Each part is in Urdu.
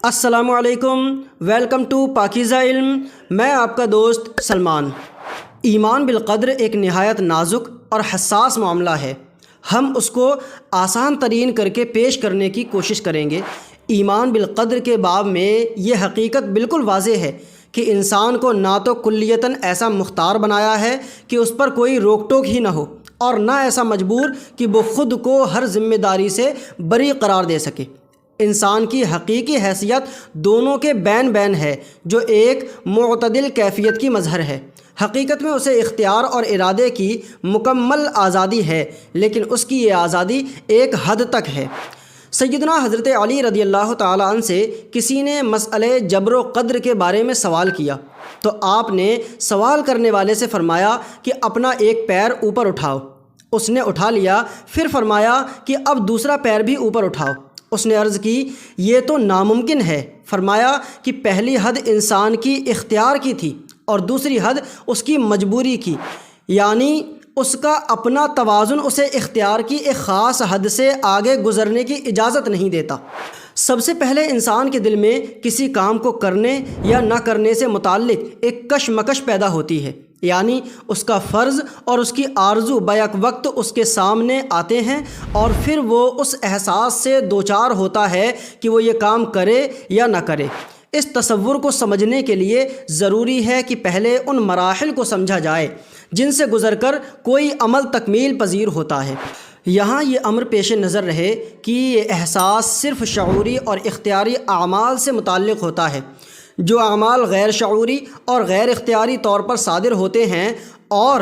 السلام علیکم، ویلکم ٹو پاکیزہ علم۔ میں آپ کا دوست سلمان۔ ایمان بالقدر ایک نہایت نازک اور حساس معاملہ ہے۔ ہم اس کو آسان ترین کر کے پیش کرنے کی کوشش کریں گے۔ ایمان بالقدر کے باب میں یہ حقیقت بالکل واضح ہے کہ انسان کو نہ تو کلیتاً ایسا مختار بنایا ہے کہ اس پر کوئی روک ٹوک ہی نہ ہو، اور نہ ایسا مجبور کہ وہ خود کو ہر ذمہ داری سے بری قرار دے سکے۔ انسان کی حقیقی حیثیت دونوں کے بین بین ہے، جو ایک معتدل کیفیت کی مظہر ہے۔ حقیقت میں اسے اختیار اور ارادے کی مکمل آزادی ہے، لیکن اس کی یہ آزادی ایک حد تک ہے۔ سیدنا حضرت علی رضی اللہ تعالیٰ عنہ سے کسی نے مسئلہ جبر و قدر کے بارے میں سوال کیا تو آپ نے سوال کرنے والے سے فرمایا کہ اپنا ایک پیر اوپر اٹھاؤ۔ اس نے اٹھا لیا، پھر فرمایا کہ اب دوسرا پیر بھی اوپر اٹھاؤ۔ اس نے عرض کی یہ تو ناممکن ہے۔ فرمایا کہ پہلی حد انسان کی اختیار کی تھی اور دوسری حد اس کی مجبوری کی، یعنی اس کا اپنا توازن اسے اختیار کی ایک خاص حد سے آگے گزرنے کی اجازت نہیں دیتا۔ سب سے پہلے انسان کے دل میں کسی کام کو کرنے یا نہ کرنے سے متعلق ایک کشمکش پیدا ہوتی ہے، یعنی اس کا فرض اور اس کی آرزو بیک وقت اس کے سامنے آتے ہیں، اور پھر وہ اس احساس سے دوچار ہوتا ہے کہ وہ یہ کام کرے یا نہ کرے۔ اس تصور کو سمجھنے کے لیے ضروری ہے کہ پہلے ان مراحل کو سمجھا جائے جن سے گزر کر کوئی عمل تکمیل پذیر ہوتا ہے۔ یہاں یہ امر پیش نظر رہے کہ یہ احساس صرف شعوری اور اختیاری اعمال سے متعلق ہوتا ہے۔ جو اعمال غیر شعوری اور غیر اختیاری طور پر صادر ہوتے ہیں اور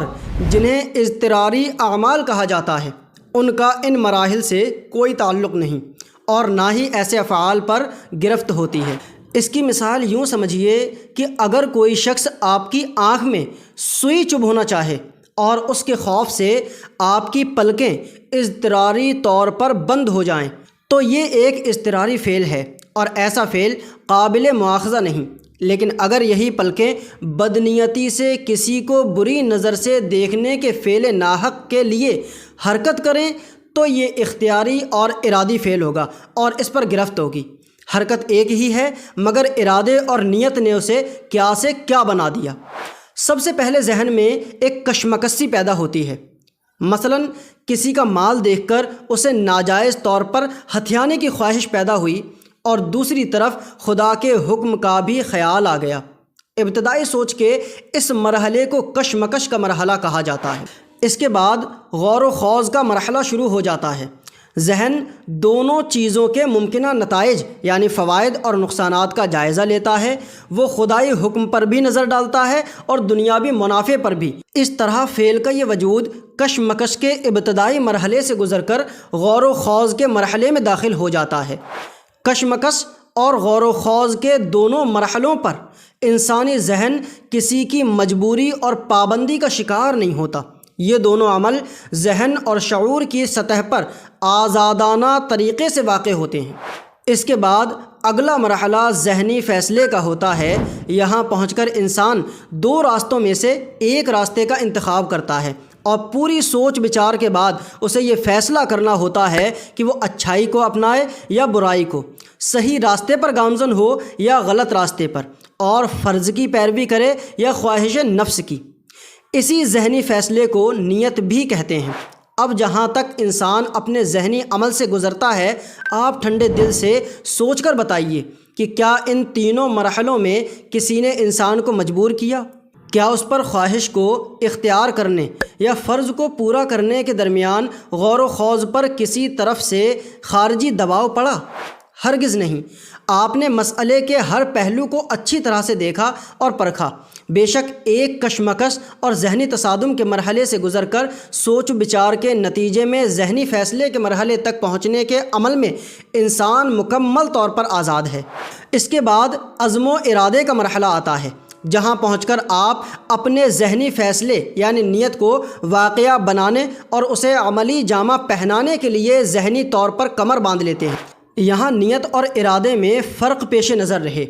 جنہیں اضطراری اعمال کہا جاتا ہے، ان کا ان مراحل سے کوئی تعلق نہیں، اور نہ ہی ایسے افعال پر گرفت ہوتی ہے۔ اس کی مثال یوں سمجھیے کہ اگر کوئی شخص آپ کی آنکھ میں سوئی چبھونا چاہے اور اس کے خوف سے آپ کی پلکیں اضطراری طور پر بند ہو جائیں تو یہ ایک اضطراری فعل ہے اور ایسا فعل قابل مواخذہ نہیں۔ لیکن اگر یہی پلکیں بدنیتی سے کسی کو بری نظر سے دیکھنے کے فعل ناحق کے لیے حرکت کریں تو یہ اختیاری اور ارادی فعل ہوگا اور اس پر گرفت ہوگی۔ حرکت ایک ہی ہے، مگر ارادے اور نیت نے اسے کیا سے کیا بنا دیا۔ سب سے پہلے ذہن میں ایک کشمکشی پیدا ہوتی ہے۔ مثلا کسی کا مال دیکھ کر اسے ناجائز طور پر ہتھیانے کی خواہش پیدا ہوئی، اور دوسری طرف خدا کے حکم کا بھی خیال آ گیا۔ ابتدائی سوچ کے اس مرحلے کو کشمکش کا مرحلہ کہا جاتا ہے۔ اس کے بعد غور و خوض کا مرحلہ شروع ہو جاتا ہے۔ ذہن دونوں چیزوں کے ممکنہ نتائج یعنی فوائد اور نقصانات کا جائزہ لیتا ہے۔ وہ خدائی حکم پر بھی نظر ڈالتا ہے اور دنیاوی منافع پر بھی۔ اس طرح فعل کا یہ وجود کشمکش کے ابتدائی مرحلے سے گزر کر غور و خوض کے مرحلے میں داخل ہو جاتا ہے۔ کشمکش اور غور و خوض کے دونوں مرحلوں پر انسانی ذہن کسی کی مجبوری اور پابندی کا شکار نہیں ہوتا۔ یہ دونوں عمل ذہن اور شعور کی سطح پر آزادانہ طریقے سے واقع ہوتے ہیں۔ اس کے بعد اگلا مرحلہ ذہنی فیصلے کا ہوتا ہے۔ یہاں پہنچ کر انسان دو راستوں میں سے ایک راستے کا انتخاب کرتا ہے، اور پوری سوچ بچار کے بعد اسے یہ فیصلہ کرنا ہوتا ہے کہ وہ اچھائی کو اپنائے یا برائی کو، صحیح راستے پر گامزن ہو یا غلط راستے پر، اور فرض کی پیروی کرے یا خواہش نفس کی۔ اسی ذہنی فیصلے کو نیت بھی کہتے ہیں۔ اب جہاں تک انسان اپنے ذہنی عمل سے گزرتا ہے، آپ ٹھنڈے دل سے سوچ کر بتائیے کہ کیا ان تینوں مرحلوں میں کسی نے انسان کو مجبور کیا؟ کیا اس پر خواہش کو اختیار کرنے یا فرض کو پورا کرنے کے درمیان غور و خوض پر کسی طرف سے خارجی دباؤ پڑا؟ ہرگز نہیں۔ آپ نے مسئلے کے ہر پہلو کو اچھی طرح سے دیکھا اور پرکھا۔ بے شک ایک کشمکش اور ذہنی تصادم کے مرحلے سے گزر کر سوچ بچار کے نتیجے میں ذہنی فیصلے کے مرحلے تک پہنچنے کے عمل میں انسان مکمل طور پر آزاد ہے۔ اس کے بعد عزم و ارادے کا مرحلہ آتا ہے، جہاں پہنچ کر آپ اپنے ذہنی فیصلے یعنی نیت کو واقعہ بنانے اور اسے عملی جامہ پہنانے کے لیے ذہنی طور پر کمر باندھ لیتے ہیں۔ یہاں نیت اور ارادے میں فرق پیش نظر رہے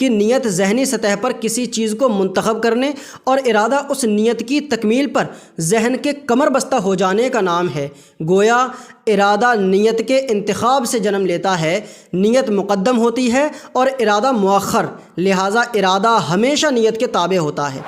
کہ نیت ذہنی سطح پر کسی چیز کو منتخب کرنے اور ارادہ اس نیت کی تکمیل پر ذہن کے کمر بستہ ہو جانے کا نام ہے۔ گویا ارادہ نیت کے انتخاب سے جنم لیتا ہے، نیت مقدم ہوتی ہے اور ارادہ مؤخر، لہٰذا ارادہ ہمیشہ نیت کے تابع ہوتا ہے۔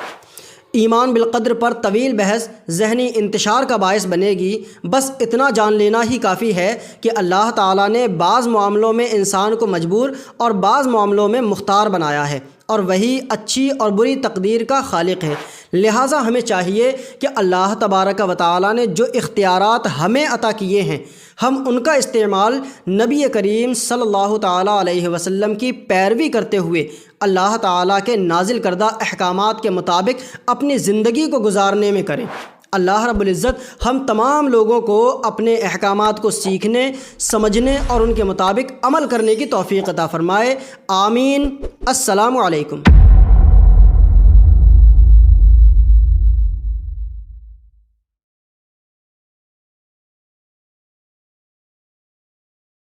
ایمان بالقدر پر طویل بحث ذہنی انتشار کا باعث بنے گی، بس اتنا جان لینا ہی کافی ہے کہ اللہ تعالیٰ نے بعض معاملوں میں انسان کو مجبور اور بعض معاملوں میں مختار بنایا ہے، اور وہی اچھی اور بری تقدیر کا خالق ہے۔ لہٰذا ہمیں چاہیے کہ اللہ تبارک و تعالیٰ نے جو اختیارات ہمیں عطا کیے ہیں، ہم ان کا استعمال نبی کریم صلی اللہ تعالیٰ علیہ وسلم کی پیروی کرتے ہوئے اللہ تعالیٰ کے نازل کردہ احکامات کے مطابق اپنی زندگی کو گزارنے میں کریں۔ اللہ رب العزت ہم تمام لوگوں کو اپنے احکامات کو سیکھنے، سمجھنے اور ان کے مطابق عمل کرنے کی توفیق عطا فرمائے۔ آمین۔ السلام علیکم۔